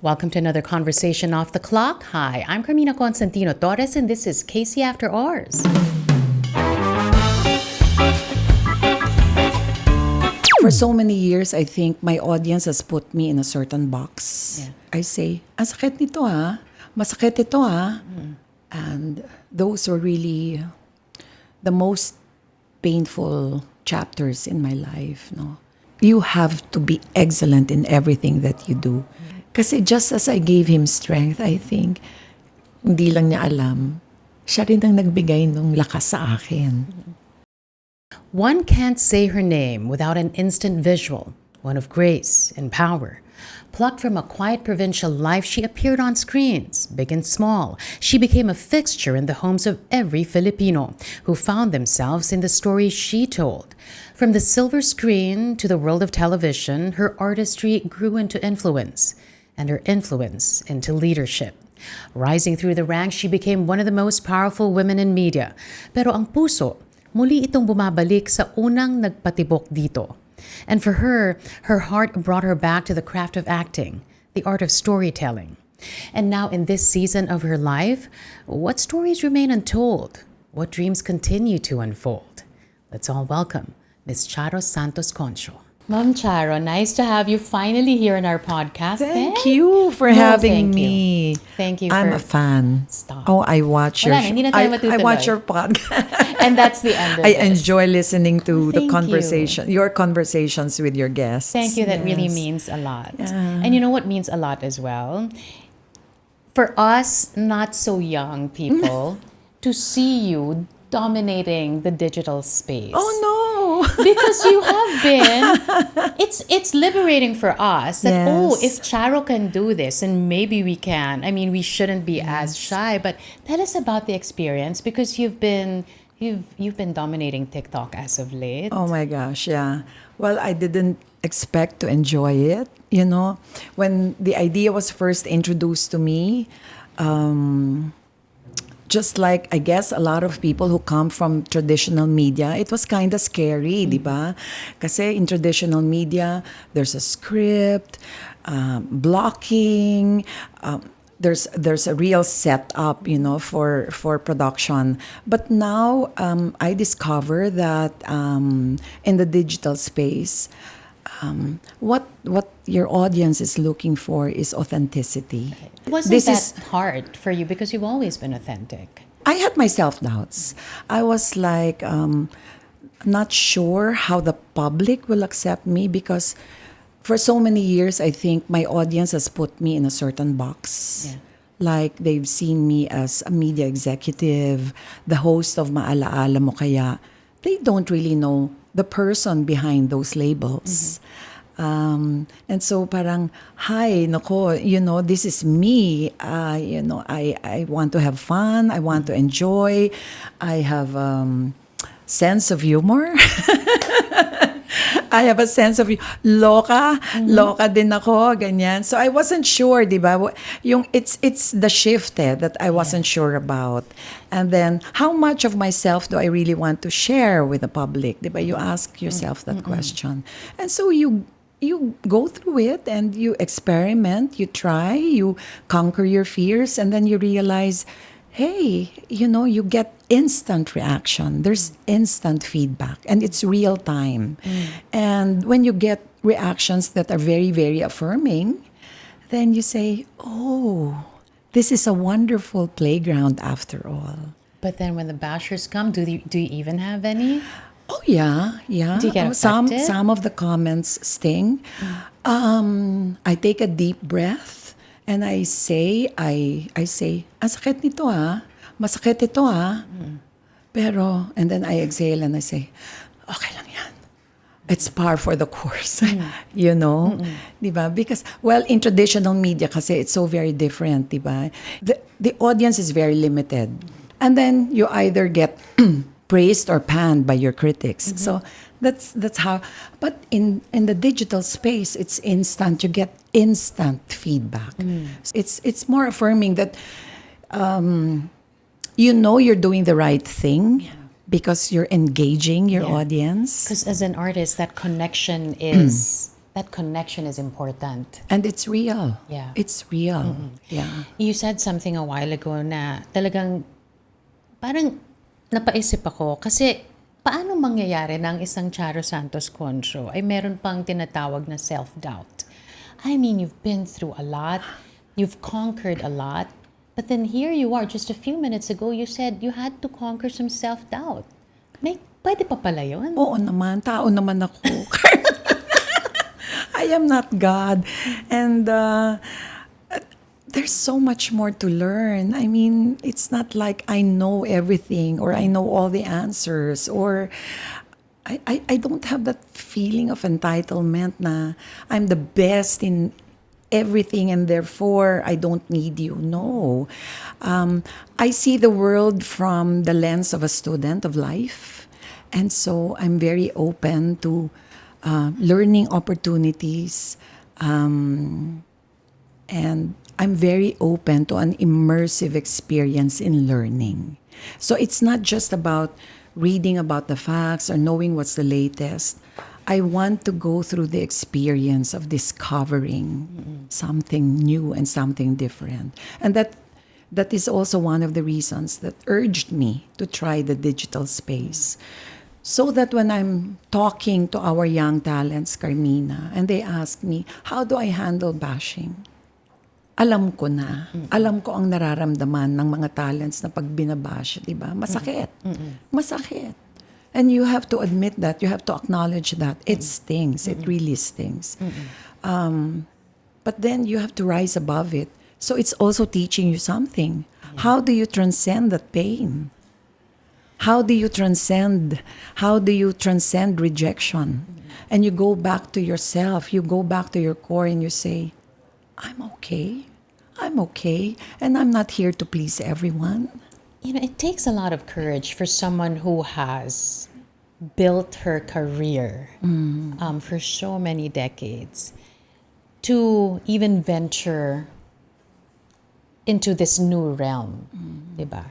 Welcome to another conversation off the clock. Hi, I'm Carmina Constantino Torres, and this is Casey After Hours. For so many years, I think my audience has put me in a certain box. Yeah. I say, ang sakit nito ha, masakit ito ha. And those were really the most painful chapters in my life. No, you have to be excellent in everything that you do. Kasi just as I gave him strength, I think, hindi lang niya alam, siya rin ang nagbigay ng lakas sa akin. One can't say her name without an instant visual, one of grace and power. Plucked from a quiet provincial life, she appeared on screens, big and small. She became a fixture in the homes of every Filipino who found themselves in the stories she told. From the silver screen to the world of television, her artistry grew into influence, and her influence into leadership. Rising through the ranks, she became one of the most powerful women in media. Pero ang puso, muli itong bumabalik sa unang nagpatibok dito. And for her, her heart brought her back to the craft of acting, the art of storytelling. And now in this season of her life, what stories remain untold? What dreams continue to unfold? Let's all welcome Miss Charo Santos-Concio. Ma'am Charo, nice to have you finally here in our podcast. Thank you for having thank you. me. Thank you I'm for... a fan. Stop. Oh, I watch Wala your na, hindi na tayo I matutuloy. watch your podcast. And that's the end of I this. enjoy listening to the Thank conversation, your conversations with your guests. Thank you. That really Yes. means a lot. Yeah. And you know what means a lot as well? For us, not so young people, to see you dominating the digital space. Oh no. Because you have been, it's liberating for us that, Yes. oh, if Charo can do this, and maybe we can. I mean, we shouldn't be as shy, but tell us about the experience, because you've been dominating TikTok as of late. Oh my gosh, yeah. Well, I didn't expect to enjoy it, you know. When the idea was first introduced to me, just like, I guess, a lot of people who come from traditional media, it was kind of scary, di ba? Kasi in traditional media, there's a script, blocking, there's a real setup, you know, for production. But now I discover that in the digital space, what your audience is looking for is authenticity. Wasn't that hard for you, because you've always been authentic? I had my self-doubts. I was like not sure how the public will accept me, because for so many years, I think my audience has put me in a certain box. Yeah. Like they've seen me as a media executive, the host of Maalaala Mo Kaya. They don't really know the person behind those labels. And so parang, hi, nako, you know, this is me. You know, I want to have fun. I want to enjoy. I have sense of humor. I have a sense of loka din ako, ganyan. So I wasn't sure, di ba? It's the shift that I wasn't sure about. And then, how much of myself do I really want to share with the public? Di ba? You ask yourself that question. And so you go through it and you experiment, you try, you conquer your fears, and then you realize, hey, you know, you get instant reaction. There's instant feedback, and it's real time. And when you get reactions that are very, very affirming, then you say, oh, this is a wonderful playground after all. But then when the bashers come, do you even have any? Oh, yeah. Do you get Some affected? of the comments sting. I take a deep breath and I say, ang sakit nito ha, masakit ito ha. Pero, and then I exhale and I say, okay lang yan. It's par for the course, you know? Diba? Because, well, in traditional media kasi it's so very different, diba? The audience is very limited. And then you either get praised or panned by your critics. So that's how. But in the digital space, it's instant. You get instant feedback. It's more affirming that you know you're doing the right thing because you're engaging your audience. Because as an artist, that connection is that connection is important. And it's real. Yeah. It's real. Yeah. You said something a while ago na talagang parang napaisip ako kasi paano mangyayari na ang isang Charo Santos-Concio ay meron pang tinatawag na self-doubt? I mean, you've been through a lot, you've conquered a lot, but then here you are, just a few minutes ago, you said you had to conquer some self-doubt. Pwede pa pala yun? Oo naman, tao naman ako. I am not God. And there's so much more to learn. I mean, it's not like I know everything or I know all the answers or I don't have that feeling of entitlement na I'm the best in everything and therefore I don't need you. No. I see the world from the lens of a student of life. And so I'm very open to learning opportunities. And I'm very open to an immersive experience in learning. So it's not just about reading about the facts or knowing what's the latest. I want to go through the experience of discovering something new and something different. And that is also one of the reasons that urged me to try the digital space. So that when I'm talking to our young talents, Carmina, and they ask me, how do I handle bashing? Alam ko na. Alam ko ang nararamdaman ng mga talents na pag binabash, di ba? Masakit. Masakit. And you have to admit that. You have to acknowledge that. It stings. It really stings. But then you have to rise above it. So it's also teaching you something. How do you transcend that pain? How do you transcend rejection? And you go back to yourself. You go back to your core and you say, I'm okay. I'm okay. And I'm not here to please everyone. You know, it takes a lot of courage for someone who has built her career for so many decades to even venture into this new realm, diba?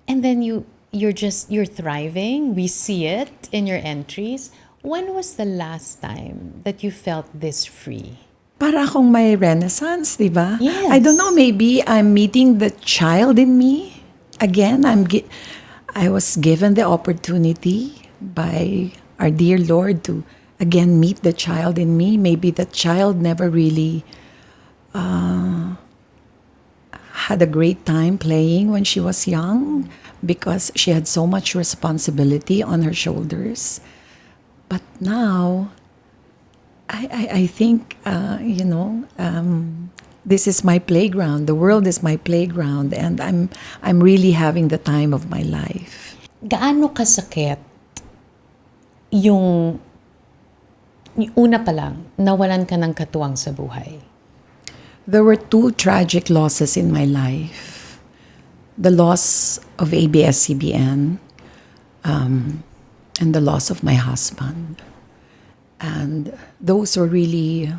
And then you're thriving. We see it in your entries. When was the last time that you felt this free? Para akong may renaissance, di ba? Yes. I don't know, maybe I'm meeting the child in me. Again, I was given the opportunity by our dear Lord to again meet the child in me. Maybe the child never really had a great time playing when she was young because she had so much responsibility on her shoulders. But now, I think, this is my playground. The world is my playground, and I'm really having the time of my life. Gaano kasakit yung una pa lang, nawalan ka ng katuwang sa buhay? There were two tragic losses in my life. The loss of ABS-CBN and the loss of my husband. And those were really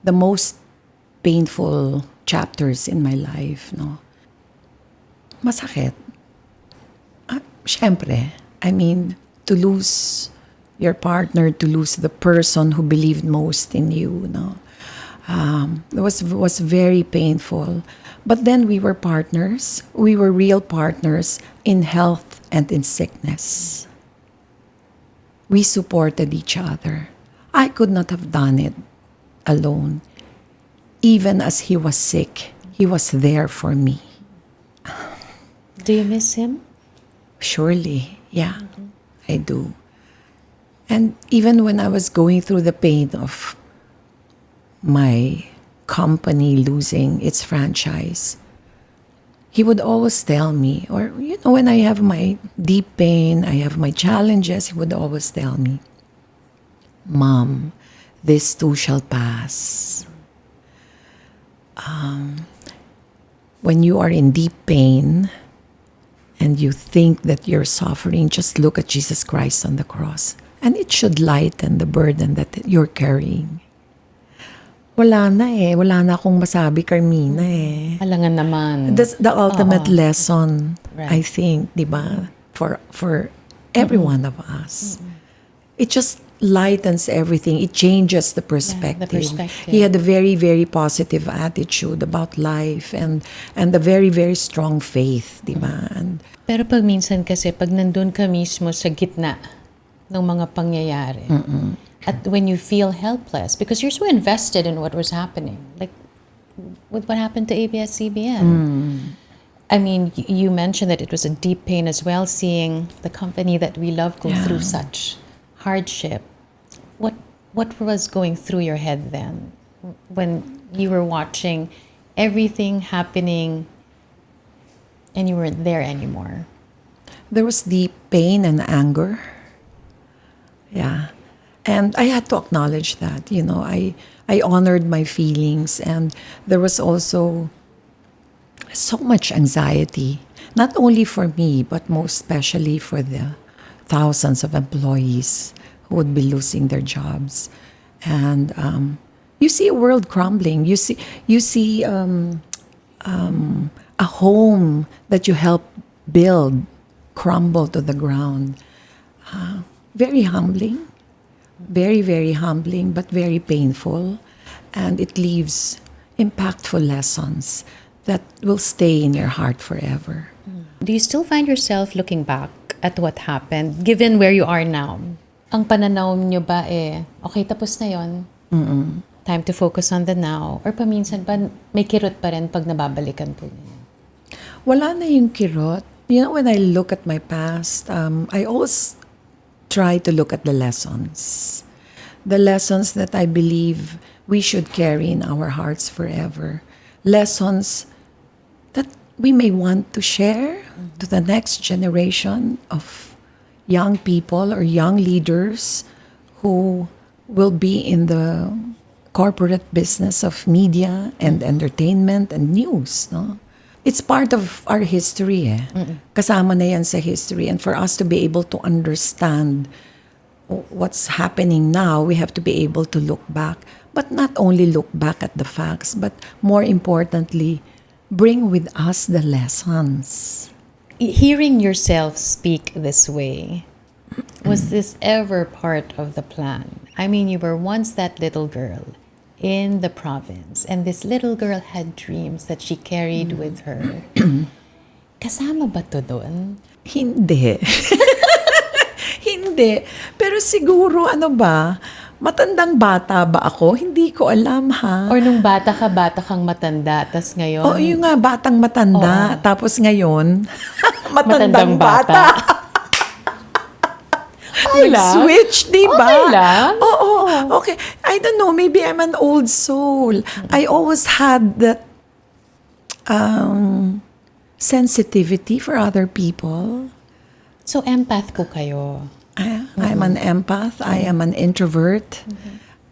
the most painful chapters in my life. No? Masakit. Siyempre, I mean, to lose your partner, to lose the person who believed most in you, no? It was very painful. But then we were partners. We were real partners in health and in sickness. We supported each other. I could not have done it alone. Even as he was sick, he was there for me. Do you miss him? Surely, yeah, I do. And even when I was going through the pain of my company losing its franchise, he would always tell me, or, when I have my deep pain, I have my challenges, he would always tell me, Mom, this too shall pass. When you are in deep pain and you think that you're suffering, just look at Jesus Christ on the cross. And it should lighten the burden that you're carrying. Wala na Wala na akong masabi, Carmina Alangan naman. That's the ultimate lesson, Right. I think, di ba? For every one of us. It just lightens everything. It changes the perspective. perspective. He had a very, very positive attitude about life and a very, very strong faith, di ba? And Pero pag minsan kasi, pag nandun ka mismo sa gitna ng mga pangyayari, at when you feel helpless, because you're so invested in what was happening, like with what happened to ABS-CBN. I mean, you mentioned that it was a deep pain as well, seeing the company that we love go through such hardship. What was going through your head then when you were watching everything happening and you weren't there anymore? there was deep pain and anger. Yeah. And I had to acknowledge that, I honored my feelings, and there was also so much anxiety, not only for me, but most especially for the thousands of employees who would be losing their jobs. And you see a world crumbling. You see a home that you helped build crumble to the ground. Very humbling, very, very humbling, but very painful. And it leaves impactful lessons that will stay in your heart forever. Do you still find yourself looking back at what happened, given where you are now? Ang pananaw nyo ba okay, tapos na yon. Time to focus on the now? Or paminsan ba may kirot pa rin pag nababalikan po niyo? Wala na yung kirot. When I look at my past, I always try to look at the lessons. The lessons that I believe we should carry in our hearts forever. Lessons that we may want to share to the next generation of young people or young leaders who will be in the corporate business of media and entertainment and news. No? It's part of our history. Kasama na yan sa history. And for us to be able to understand what's happening now, we have to be able to look back. But not only look back at the facts, but more importantly, bring with us the lessons. Hearing yourself speak this way, was this ever part of the plan? I mean, you were once that little girl in the province, and this little girl had dreams that she carried with her. Kasama ba to doon? Hindi. Hindi. Pero siguro, matandang bata ba ako? Hindi ko alam, ha? Or nung bata kang matanda, tas ngayon? Oo, yung nga, batang matanda. Oo. Tapos ngayon, matandang bata. Switch, di ba? Okay lang. Oo, okay. I don't know, maybe I'm an old soul. I always had that sensitivity for other people. So, empath po kayo. I'm an empath. I am an introvert.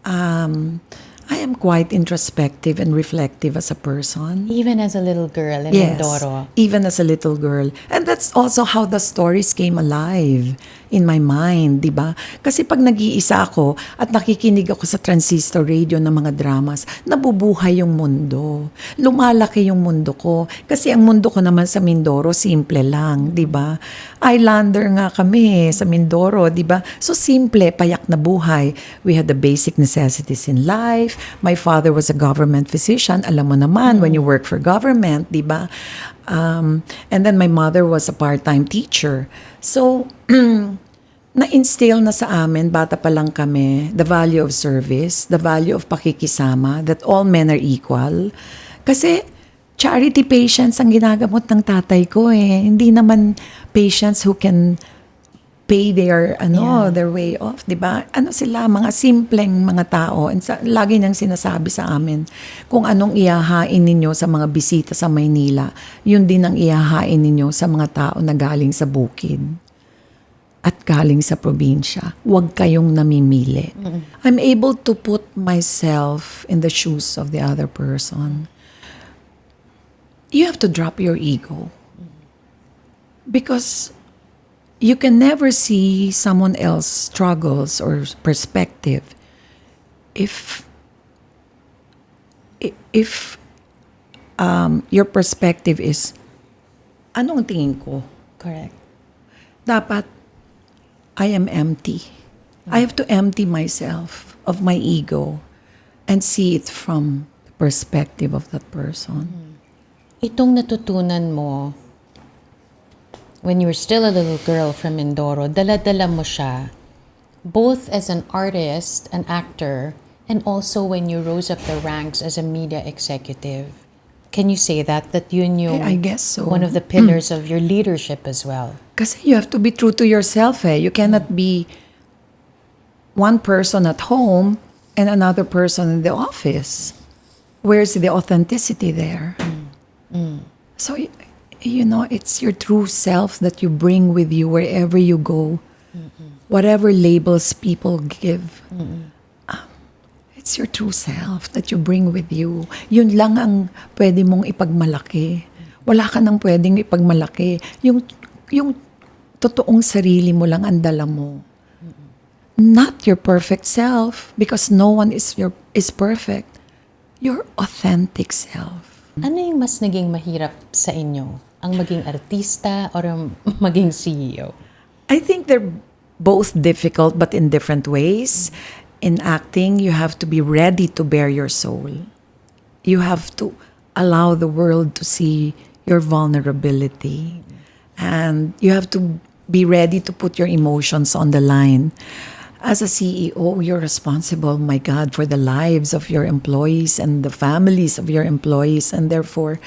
I am quite introspective and reflective as a person. Even as a little girl in Yes, Mindoro. even as a little girl. And that's also how the stories came alive in my mind, di ba? Kasi pag nag-iisa ako at nakikinig ako sa transistor radio ng mga dramas, nabubuhay yung mundo. Lumalaki yung mundo ko. Kasi ang mundo ko naman sa Mindoro, simple lang, di ba? Islander nga kami sa Mindoro, di ba? So simple, payak na buhay. We had the basic necessities in life. My father was a government physician. Alam mo naman, when you work for government, di ba? And then my mother was a part-time teacher. So, na-instill na sa amin, bata pa lang kami, the value of service, the value of pakikisama, that all men are equal. Kasi, charity patients ang ginagamot ng tatay ko eh. Hindi naman patients who can pay their their way off, 'di ba? Sila mga simpleng mga tao, and lagi niyang sinasabi sa amin, kung anong ihahain ninyo sa mga bisita sa Maynila, yun din ang ihahain ninyo sa mga tao na galing sa bukid at galing sa probinsya. Huwag kayong namimili. I'm able to put myself in the shoes of the other person. You have to drop your ego. Because you can never see someone else's struggles or perspective if your perspective is, anong tingin ko? Correct. Dapat, I am empty. I have to empty myself of my ego and see it from the perspective of that person. Itong natutunan mo when you were still a little girl from Mindoro, dala-dala mo siya both as an artist, an actor, and also when you rose up the ranks as a media executive. Can you say that yun yung I guess so. one of the pillars of your leadership as well? Kasi you have to be true to yourself. You cannot be one person at home and another person in the office. Where's the authenticity there? So, it's your true self that you bring with you wherever you go. Whatever labels people give. It's your true self that you bring with you. Yun lang ang pwede mong ipagmalaki. Wala ka nang pwedeng ipagmalaki. Yung totoong sarili mo lang ang dala mo. Not your perfect self, because no one is perfect. Your authentic self. Ano yung mas naging mahirap sa inyo? Ang maging artista or ang maging CEO? I think they're both difficult but in different ways. In acting, you have to be ready to bare your soul. You have to allow the world to see your vulnerability. And you have to be ready to put your emotions on the line. As a CEO, you're responsible, my God, for the lives of your employees and the families of your employees. And therefore,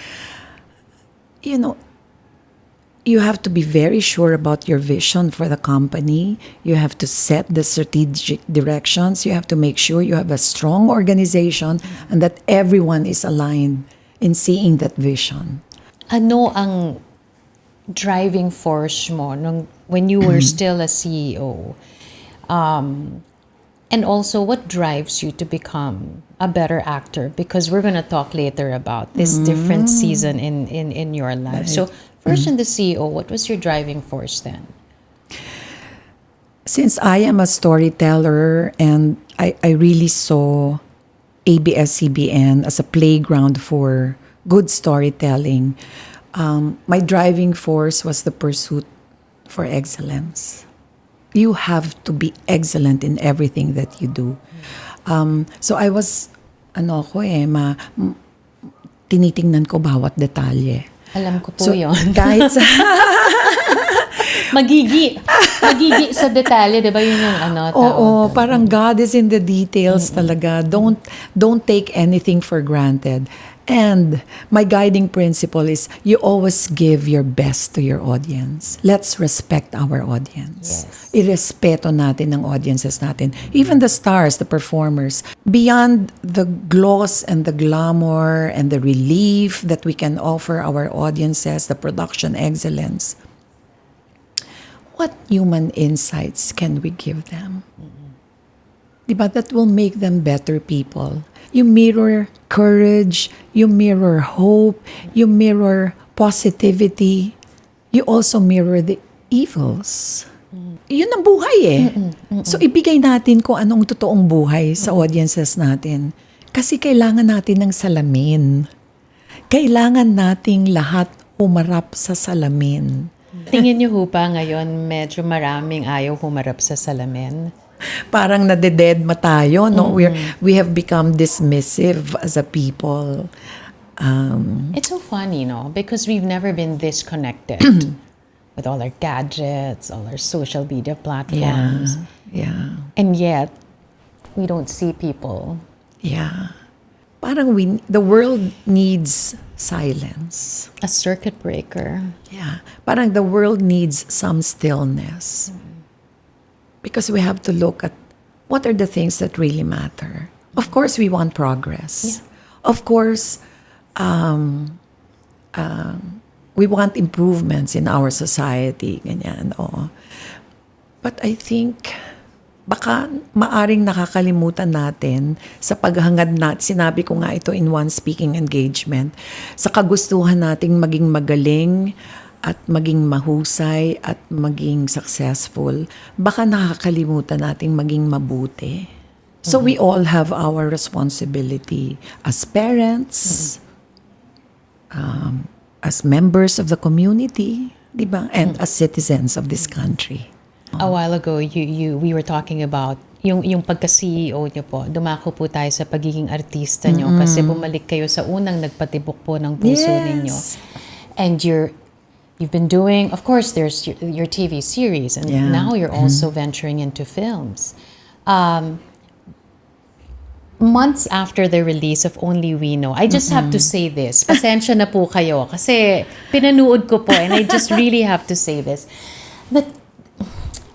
you have to be very sure about your vision for the company. You have to set the strategic directions. You have to make sure you have a strong organization and that everyone is aligned in seeing that vision. Ano ang driving force mo when you were still a CEO? And also, what drives you to become a better actor? Because we're going to talk later about this different season in your life. Right. So first in the CEO, what was your driving force then? Since I am a storyteller and I really saw ABS-CBN as a playground for good storytelling, my driving force was the pursuit for excellence. You have to be excellent in everything that you do. So I was, tinitingnan ko bawat detalye. Alam ko po yun. Kahit sa... magigi sa detalye, di ba yun yung Oo, parang God is in the details talaga. Don't take anything for granted. And my guiding principle is you always give your best to your audience. Let's respect our audience. Yes. Irespeto natin ang audiences natin. Even the stars, the performers. Beyond the gloss and the glamour and the relief that we can offer our audiences, the production excellence, what human insights can we give them? Diba? That will make them better people. You mirror courage, you mirror hope, you mirror positivity, you also mirror the evils. Yun ang buhay eh. So ibigay natin kung anong totoong buhay sa audiences natin. Kasi kailangan natin ng salamin. Kailangan nating lahat humarap sa salamin. Tingin niyo ho pa ngayon medyo maraming ayaw humarap sa salamin? Parang nadededma tayo, no? We have become dismissive as a people. It's so funny, no? Because we've never been this connected with all our gadgets, all our social media platforms. Yeah. And yet, we don't see people. Yeah. Parang the world needs silence. A circuit breaker. Yeah. Parang the world needs some stillness. Because we have to look at what are the things that really matter. Of course, we want progress. Yeah. Of course, we want improvements in our society. Ganyan, oo. But I think, baka maaring nakakalimutan natin sa paghangad natin, sinabi ko nga ito in one speaking engagement, sa kagustuhan nating maging magaling, at maging mahusay at maging successful, baka nakakalimutan nating maging mabuti. So we all have our responsibility as parents, as members of the community, di ba? And as citizens of this country. A while ago, we were talking about yung pagka-CEO niyo po. Dumako po tayo sa pagiging artista niyo kasi bumalik kayo sa unang nagpatibok po ng puso ninyo. And you've been doing, of course, there's your TV series, and now you're also venturing into films. Months after the release of Only We Know, I just have to say this. Pasensya na po kayo kasi pinanood ko po, and I just really have to say this. That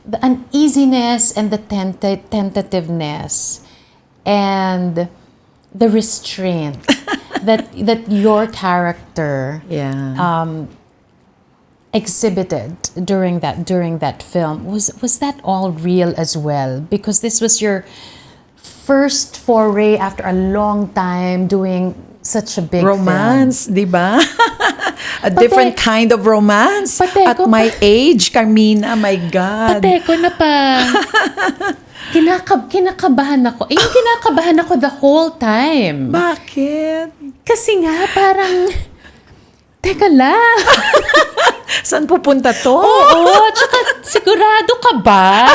the uneasiness and the tentativeness and the restraint that your character exhibited during that film, was that all real as well? Because this was your first foray after a long time doing such a big romance, film. di ba? A different kind of romance. At my age, Carmina, my God. Pateko na pa. Kinakabahan ako. Yung kinakabahan ako the whole time. Bakit? Kasi nga, parang, teka lang. Saan pupunta to? Oo, tsaka sigurado ka ba?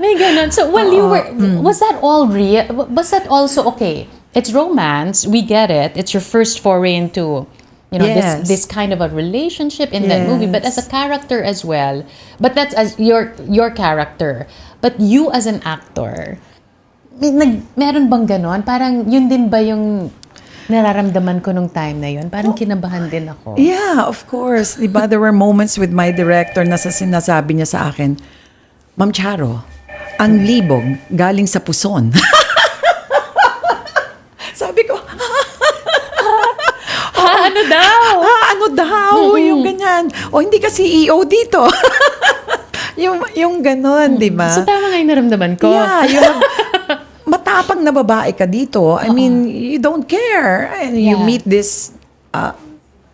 May ganun. So, well, you were, was that all real? Was that also, okay, it's romance, we get it. It's your first foray into, this kind of a relationship in that movie, but as a character as well. But that's as your character. But you as an actor, meron bang ganon? Parang yun din ba yung nararamdaman ko nung time na yun? Parang kinabahan din ako. Yeah, of course. Diba, there were moments with my director na sinasabi niya sa akin, Ma'am Charo, ang libog galing sa puson. Sabi ko, ano daw? Ano daw? Yung ganyan. O hindi ka CEO dito. yung ganon, di ba? So tama nga yung naramdaman ko. Yeah, matapang na babae ka dito. I mean, you don't care. And you meet this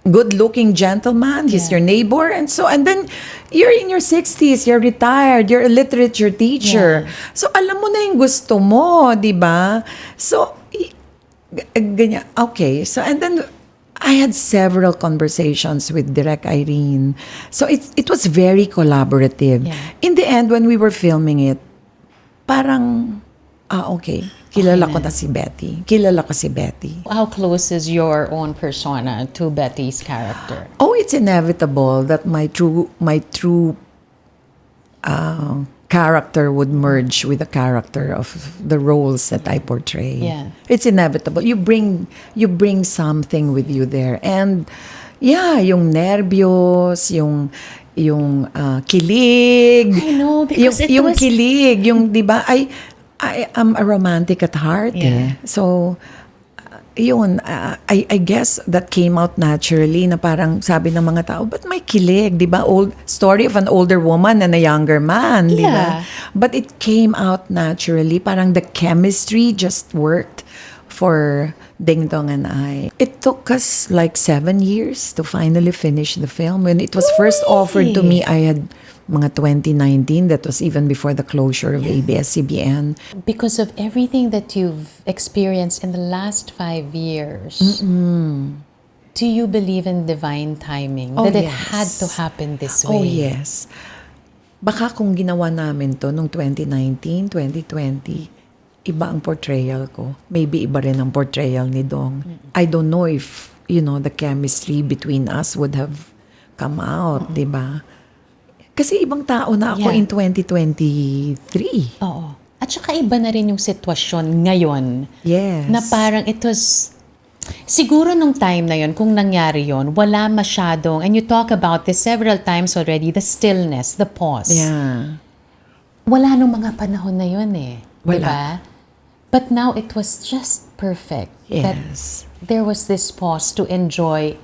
good-looking gentleman. He's your neighbor. And then you're in your 60s. You're retired. You're a literature teacher. So alam mo na yung gusto mo, di ba? So, ganyan. Okay. So, and then I had several conversations with Direk Irene. So it was very collaborative. Yeah. In the end, when we were filming it, parang, okay. Kilala ko na si Betty. Kilala ko si Betty. How close is your own persona to Betty's character? Oh, it's inevitable that my true character would merge with the character of the roles that I portray. Yeah. It's inevitable. You bring something with you there. And yung nervyos, yung kilig. I know, because yung kilig, yung 'di ba? I am a romantic at heart. So yun, I guess that came out naturally na parang sabi ng mga tao, but may kilig, di ba? Old story of an older woman and a younger man, di ba? But it came out naturally. Parang the chemistry just worked for Ding Dong and I. It took us like 7 years to finally finish the film. When it was first offered to me, I had mga 2019. That was even before the closure of ABS-CBN. Because of everything that you've experienced in the last 5 years, do you believe in divine timing? That it had to happen this way? Oh, yes. Baka kung ginawa namin to nung 2019, 2020, iba ang portrayal ko. Maybe iba rin ang portrayal ni Dong. I don't know if, the chemistry between us would have come out, di ba? Kasi ibang tao na ako in 2023. Oo. At saka iba na rin yung sitwasyon ngayon. Yes. Na parang it was, siguro nung time na yon, kung nangyari yon, wala masyadong, and you talk about this several times already, the stillness, the pause. Yeah. Wala nung mga panahon na yon eh. Wala. Diba? But now it was just perfect. Yes. That there was this pause to enjoy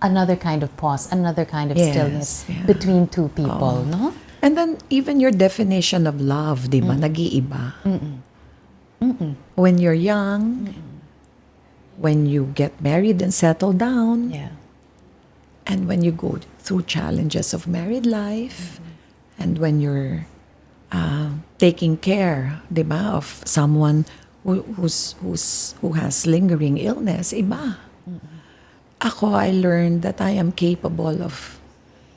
another kind of pause, another kind of stillness between two people, no? And then even your definition of love, di ba, nag-iiba. When you're young, when you get married and settle down, and when you go through challenges of married life, and when you're taking care, di ba, of someone who has lingering illness, iba. Ako, I learned that I am capable of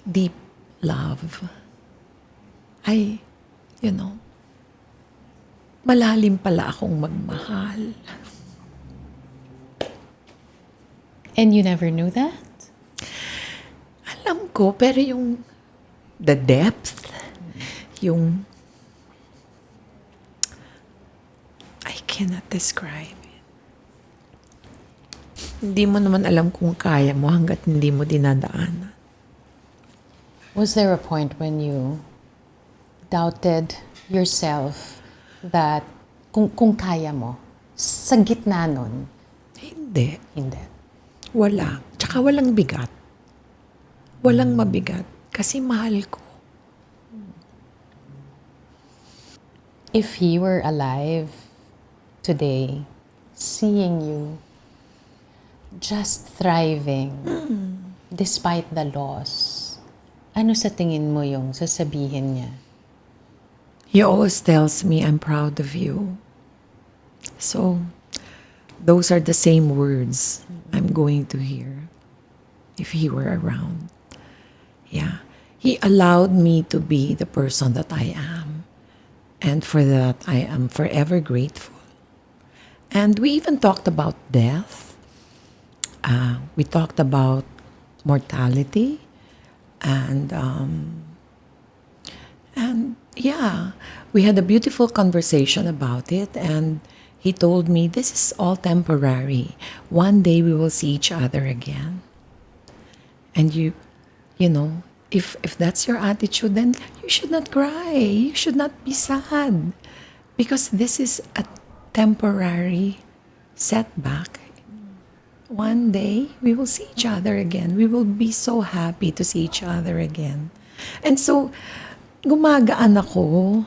deep love. ay, you know, malalim pala akong magmahal. And you never knew that? Alam ko, pero the depth, I cannot describe it. Hindi mo naman alam kung kaya mo hanggat hindi mo dinadaanan. Was there a point when you doubted yourself that kung kaya mo, sa gitna nun? Hindi. Hindi. Wala. Tsaka walang bigat. Walang mabigat. Kasi mahal ko. If he were alive today, seeing you just thriving despite the loss, ano sa tingin mo yung sasabihin niya? He always tells me, I'm proud of you. So, those are the same words I'm going to hear if he were around. Yeah. He allowed me to be the person that I am. And for that, I am forever grateful. And we even talked about death. We talked about mortality. And yeah, we had a beautiful conversation about it. And he told me, this is all temporary. One day we will see each other again. And you know, if that's your attitude, then you should not cry. You should not be sad. Because this is a temporary setback. One day, we will see each other again. We will be so happy to see each other again. And so, gumagaan ako.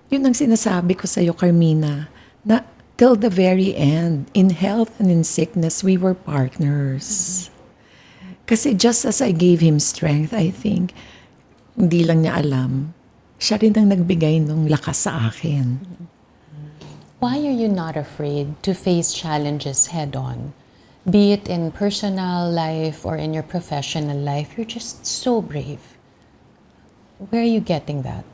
Yun ang sinasabi ko sa'yo, Carmina, na till the very end, in health and in sickness, we were partners. Kasi just as I gave him strength, I think, hindi lang niya alam, siya rin ang nagbigay ng lakas sa akin. Why are you not afraid to face challenges head-on? Be it in personal life or in your professional life, you're just so brave. Where are you getting that?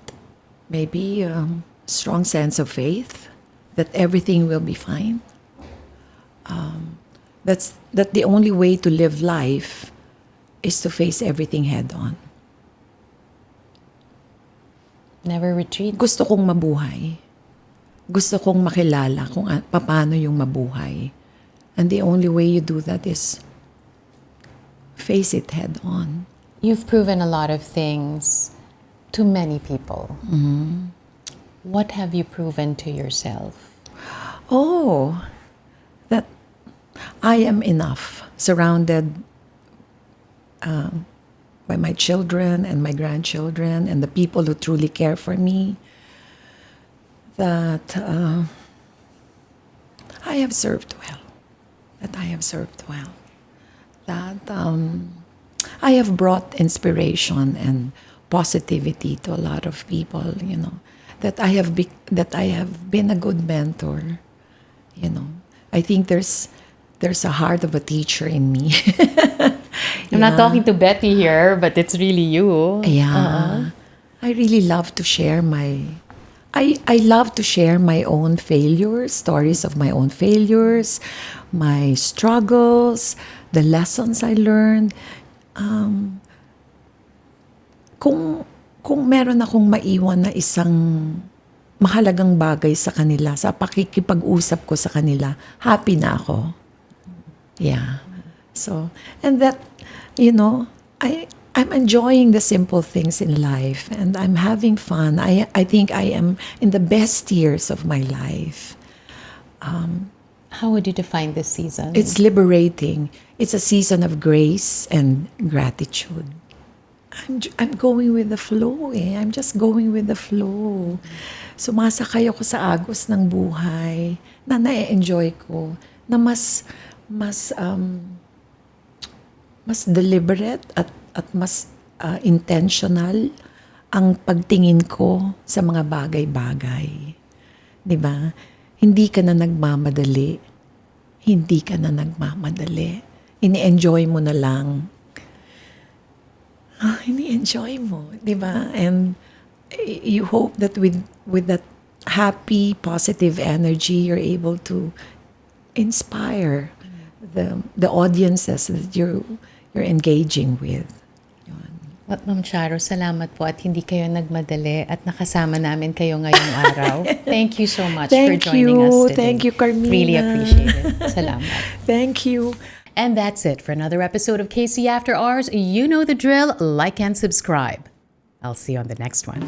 Maybe a strong sense of faith that everything will be fine. That the only way to live life is to face everything head-on. Never retreat. Gusto kong mabuhay. Gusto kong makilala kung paano yung mabuhay. And the only way you do that is face it head-on. You've proven a lot of things to many people. Mm-hmm. What have you proven to yourself? Oh, that I am enough, surrounded by my children and my grandchildren and the people who truly care for me, that I have served well, that I have brought inspiration and positivity to a lot of people, you know, that I have been a good mentor, you know. I think there's a heart of a teacher in me. I'm not talking to Betty here, but it's really you. Yeah. I really love to share I love to share my own failures, stories of my own failures, my struggles, the lessons I learned. Kung meron akong maiwan na isang mahalagang bagay sa kanila, sa pakikipag-usap ko sa kanila, happy na ako. Yeah. So, and that, you know, I'm enjoying the simple things in life and I'm having fun. I think I am in the best years of my life. How would you define this season? It's liberating. It's a season of grace and gratitude. I'm going with the flow eh. I'm just going with the flow. Sumasakay ako sa agos ng buhay na na-enjoy ko, na mas deliberate at mas intentional ang pagtingin ko sa mga bagay-bagay. 'Di ba? Hindi ka na nagmamadali. Ini-enjoy mo na lang. Ini-enjoy mo, 'di ba? And you hope that with that happy, positive energy, you're able to inspire the audiences that you're engaging with. At Ma'am Charo, salamat po at hindi kayo nagmadali at nakasama namin kayo ngayong araw. Thank you so much for joining us today. Thank you, Carmina. Really appreciate it. Salamat. Thank you. And that's it for another episode of KC After Hours. You know the drill. Like and subscribe. I'll see you on the next one.